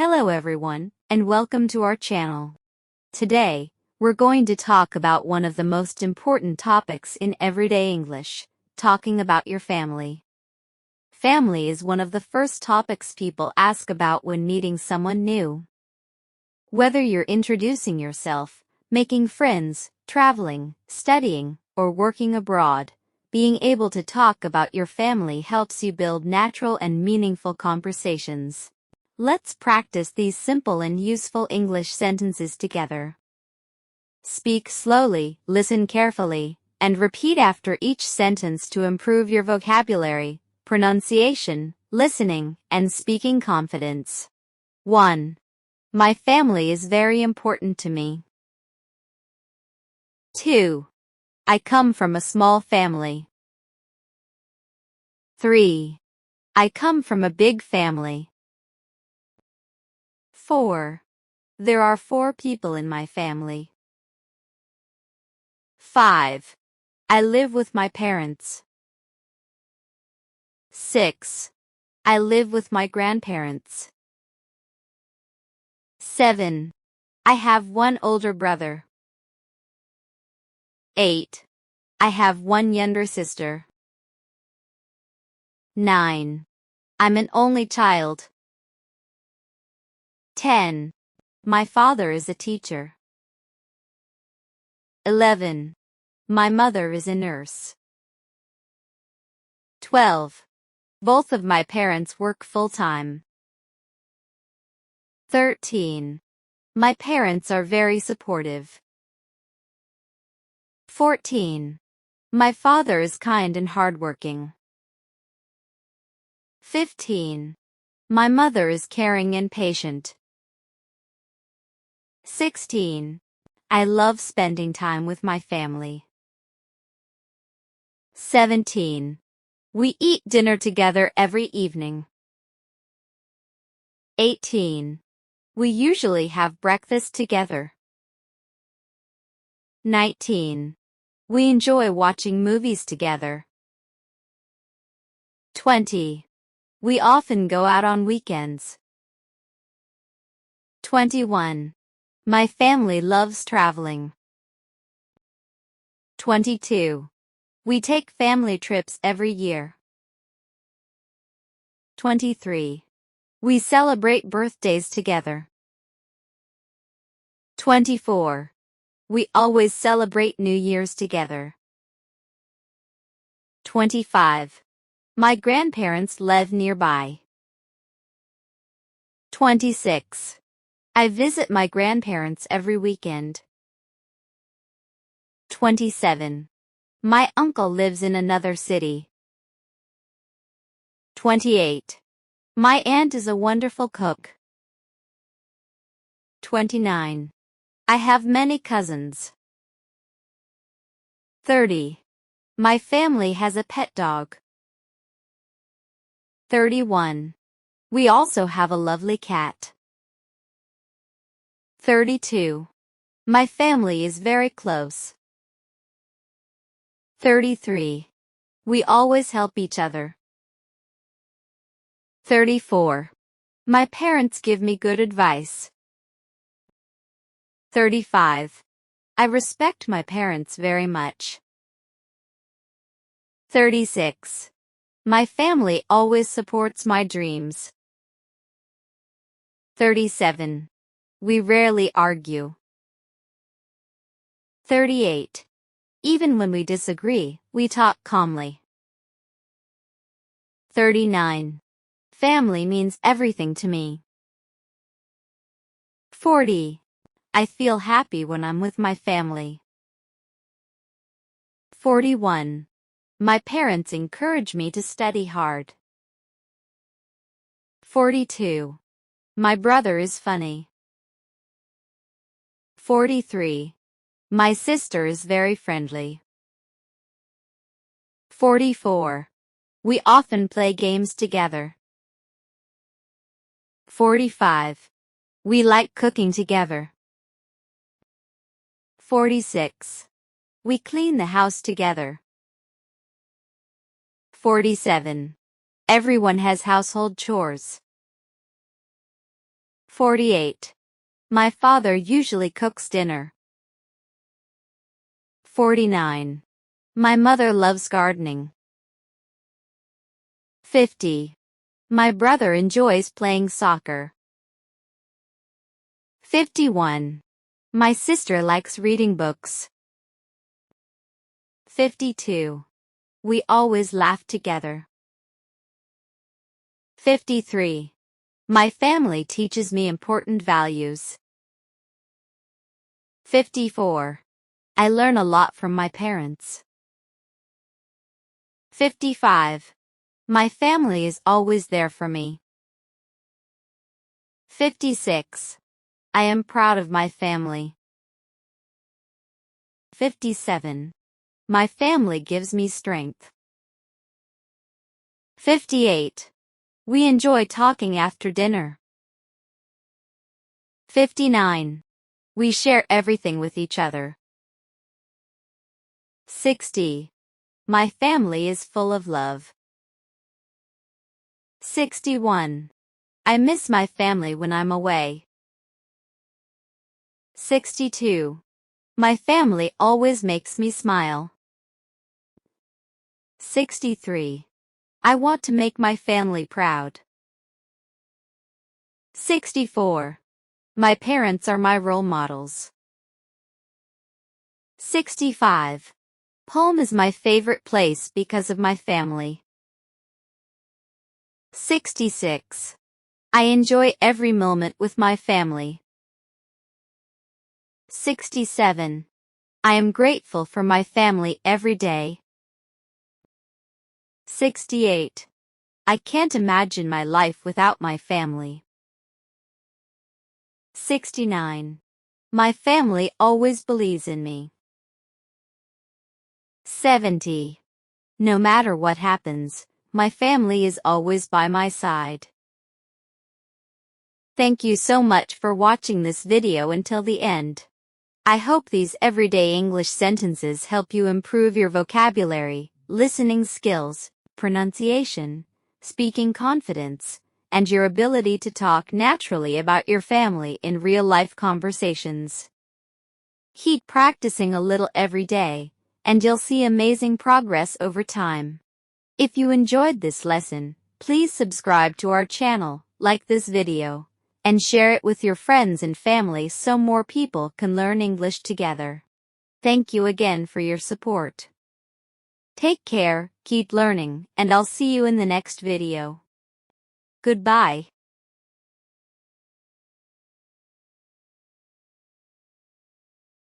Hello everyone, and welcome to our channel. Today, we're going to talk about one of the most important topics in everyday English, talking about your family. Family is one of the first topics people ask about when meeting someone new. Whether you're introducing yourself, making friends, traveling, studying, or working abroad, being able to talk about your family helps you build natural and meaningful conversations. Let's practice these simple and useful English sentences together. Speak slowly, listen carefully, and repeat after each sentence to improve your vocabulary, pronunciation, listening, and speaking confidence. 1. My family is very important to me. 2. I come from a small family. 3. I come from a big family. 4. There are 4 people in my family. 5. I live with my parents. 6. I live with my grandparents. 7. I have one older brother. 8. I have one younger sister. 9. I'm an only child. 10. My father is a teacher. 11. My mother is a nurse. 12. Both of my parents work full-time. 13. My parents are very supportive. 14. My father is kind and hardworking. 15. My mother is caring and patient. 16. I love spending time with my family. 17. We eat dinner together every evening. 18. We usually have breakfast together. 19. We enjoy watching movies together. 20. We often go out on weekends. 21. My family loves traveling. 22. We take family trips every year. 23. We celebrate birthdays together. 24. We always celebrate New Year's together. 25. My grandparents live nearby. 26. I visit my grandparents every weekend. 27. My uncle lives in another city. 28. My aunt is a wonderful cook. 29. I have many cousins. 30. My family has a pet dog. 31. We also have a lovely cat. 32. My family is very close. 33. We always help each other. 34. My parents give me good advice. 35. I respect my parents very much. 36. My family always supports my dreams. 37. We rarely argue. 38. Even when we disagree, we talk calmly. 39. Family means everything to me. 40. I feel happy when I'm with my family. 41. My parents encourage me to study hard. 42. My brother is funny. 43. My sister is very friendly. 44. We often play games together. 45. We like cooking together. 46. We clean the house together. 47. Everyone has household chores. 48. My father usually cooks dinner. 49. My mother loves gardening. 50. My brother enjoys playing soccer. 51. My sister likes reading books. 52. We always laugh together. 53. My family teaches me important values. 54. I learn a lot from my parents. 55. My family is always there for me. 56. I am proud of my family. 57. My family gives me strength. 58. We enjoy talking after dinner. 59. We share everything with each other. 60. My family is full of love. 61. I miss my family when I'm away. 62. My family always makes me smile. 63. I want to make my family proud. 64. My parents are my role models. 65. Home is my favorite place because of my family. 66. I enjoy every moment with my family. 67. I am grateful for my family every day. 68. I can't imagine my life without my family. 69. My family always believes in me. 70. No matter what happens, my family is always by my side. Thank you so much for watching this video until the end. I hope these everyday English sentences help you improve your vocabulary, listening skills, pronunciation, speaking confidence, and your ability to talk naturally about your family in real-life conversations. Keep practicing a little every day, and you'll see amazing progress over time. If you enjoyed this lesson, please subscribe to our channel, like this video, and share it with your friends and family so more people can learn English together. Thank you again for your support. Take care, keep learning, and I'll see you in the next video. Goodbye.